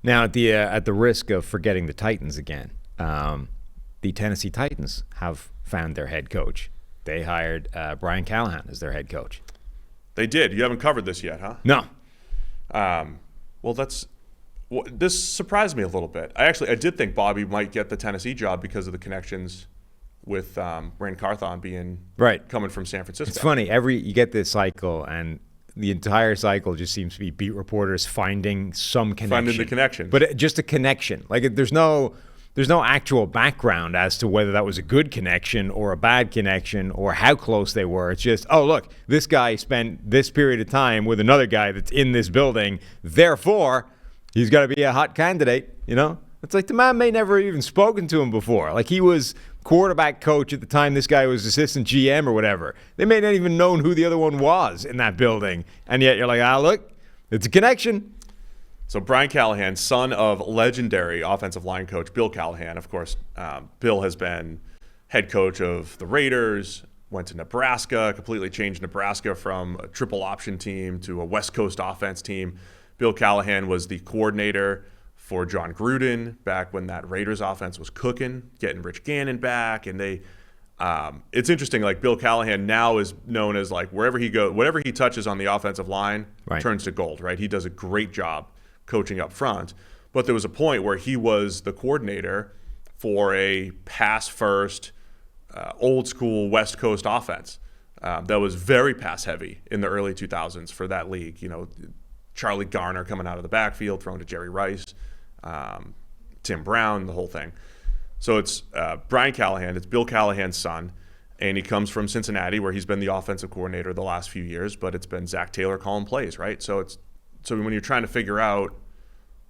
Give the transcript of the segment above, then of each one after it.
Now, at the risk of forgetting the Titans again, the Tennessee Titans have found their head coach. They hired Brian Callahan as their head coach. They did. You haven't covered this yet, huh? No. Well, this surprised me a little bit. I did think Bobby might get the Tennessee job because of the connections with Rand Carthon coming from San Francisco. It's funny. You get this cycle, and the entire cycle just seems to be beat reporters finding some connection. Finding the connection. But just a connection. Like there's no actual background as to whether that was a good connection or a bad connection or how close they were. It's just, oh, look, this guy spent this period of time with another guy that's in this building. Therefore, he's got to be a hot candidate, you know? It's like the man may never even spoken to him before. Like he was quarterback coach at the time this guy was assistant GM or whatever. They may not even known who the other one was in that building. And yet you're like, look, it's a connection. So Brian Callahan, son of legendary offensive line coach Bill Callahan. Of course, Bill has been head coach of the Raiders, went to Nebraska, completely changed Nebraska from a triple option team to a West Coast offense team. Bill Callahan was the coordinator for John Gruden back when that Raiders offense was cooking, getting Rich Gannon back. And it's interesting, like Bill Callahan now is known as like wherever he goes, whatever he touches on the offensive line turns to gold, right? He does a great job coaching up front. But there was a point where he was the coordinator for a pass-first, old-school West Coast offense that was very pass-heavy in the early 2000s for that league. You know, Charlie Garner coming out of the backfield, throwing to Jerry Rice, Tim Brown, the whole thing. So it's Brian Callahan. It's Bill Callahan's son, and he comes from Cincinnati, where he's been the offensive coordinator the last few years. But it's been Zach Taylor calling plays, right? So when you're trying to figure out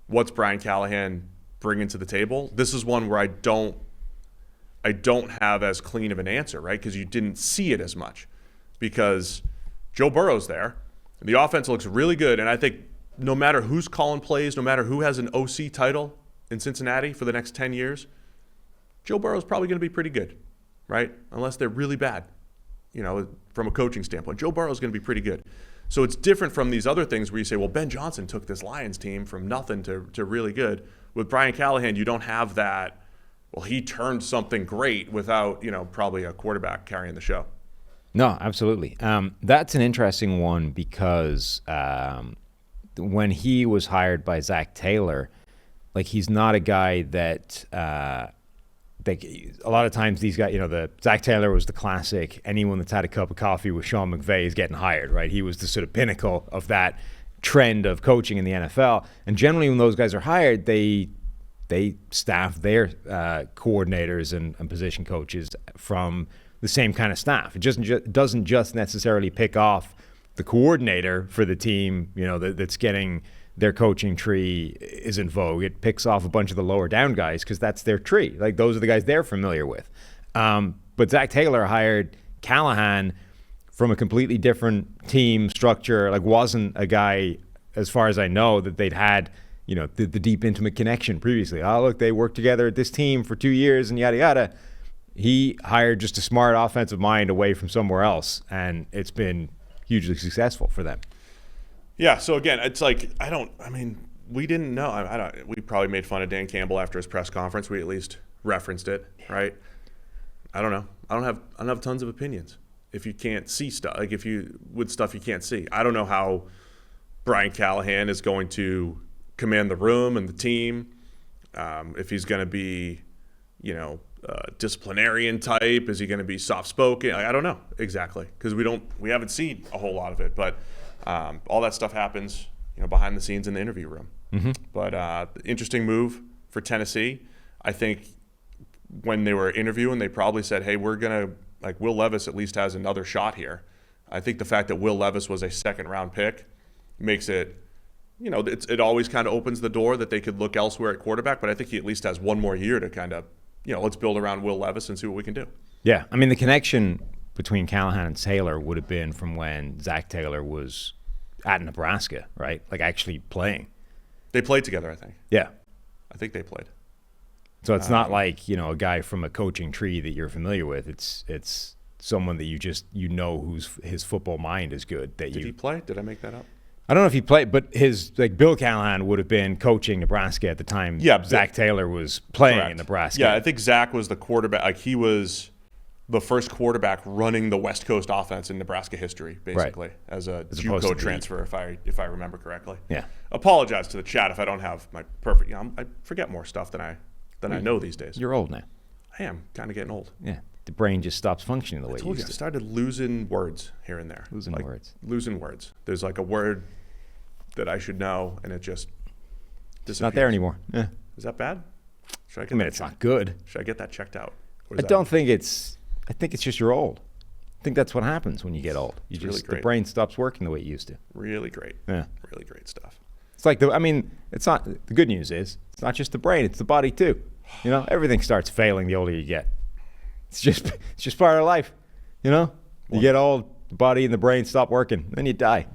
what's Brian Callahan bringing to the table, this is one where I don't have as clean of an answer, right? Because you didn't see it as much, because Joe Burrow's there. The offense looks really good, and I think no matter who's calling plays, no matter who has an OC title in Cincinnati for the next 10 years, Joe Burrow's probably going to be pretty good, right? Unless they're really bad, you know, from a coaching standpoint. Joe Burrow's going to be pretty good. So it's different from these other things where you say, well, Ben Johnson took this Lions team from nothing to really good. With Brian Callahan, you don't have that, well, he turned something great without, you know, probably a quarterback carrying the show. No, absolutely. That's an interesting one because when he was hired by Zach Taylor, like he's not a guy that a lot of times these guys, you know, the Zach Taylor was the classic, anyone that's had a cup of coffee with Sean McVay is getting hired, right? He was the sort of pinnacle of that trend of coaching in the NFL. And generally when those guys are hired, they staff their coordinators and position coaches from the same kind of staff. It doesn't just necessarily pick off the coordinator for the team, you know, that's getting their coaching tree is in vogue. It picks off a bunch of the lower down guys because that's their tree. Like those are the guys they're familiar with. But Zach Taylor hired Callahan from a completely different team structure. Like wasn't a guy, as far as I know, that they'd had, you know, the deep intimate connection previously. Oh, look, they worked together at this team for 2 years and yada yada. He hired just a smart offensive mind away from somewhere else, and it's been hugely successful for them. Yeah, so again, it's like, we didn't know. We probably made fun of Dan Campbell after his press conference. We at least referenced it, right? I don't know. I don't have tons of opinions if you can't see stuff. Like with stuff you can't see. I don't know how Brian Callahan is going to command the room and the team. If he's going to be, you know, disciplinarian type, is he going to be soft-spoken? I don't know exactly because we haven't seen a whole lot of it, but all that stuff happens, you know, behind the scenes in the interview room. Mm-hmm. But interesting move for Tennessee. I think when they were interviewing, they probably said, hey, we're going to, like, Will Levis at least has another shot here. I think the fact that Will Levis was a second-round pick makes it, you know, it always kind of opens the door that they could look elsewhere at quarterback, but I think he at least has one more year to kind of, you know, let's build around Will Levis and see what we can do. Yeah, I mean, the connection between Callahan and Taylor would have been from when Zach Taylor was at Nebraska, right? Like actually playing. They played together, I think. Yeah. I think they played. So it's not like, you know, a guy from a coaching tree that you're familiar with. It's someone that you know whose his football mind is good. Did he play? Did I make that up? I don't know if he played, but his Bill Callahan would have been coaching Nebraska at the time. Yeah, Zach Taylor was playing correct. in Nebraska. Yeah, I think Zach was the quarterback. Like he was the first quarterback running the West Coast offense in Nebraska history, basically, as a JUCO transfer, if I remember correctly. Yeah. Apologize to the chat if I don't have my perfect. I forget more stuff than I know these days. You're old now. I am kind of getting old. Yeah. The brain just stops functioning the way it I used to. started losing words here and there. Losing words. Losing words. There's like a word that I should know, and it just disappears. It's not there anymore. Yeah. Is that bad? Should I get I mean, it's not good. Should I get that checked out? I don't think it's. I think it's just you're old. I think that's what happens when you get old. You just the brain stops working the way it used to. Really great. Yeah. Really great stuff. It's like it's not. The good news is it's not just the brain; it's the body too. You know, everything starts failing the older you get. It's just part of life. You know, you get old, the body and the brain stop working, then you die.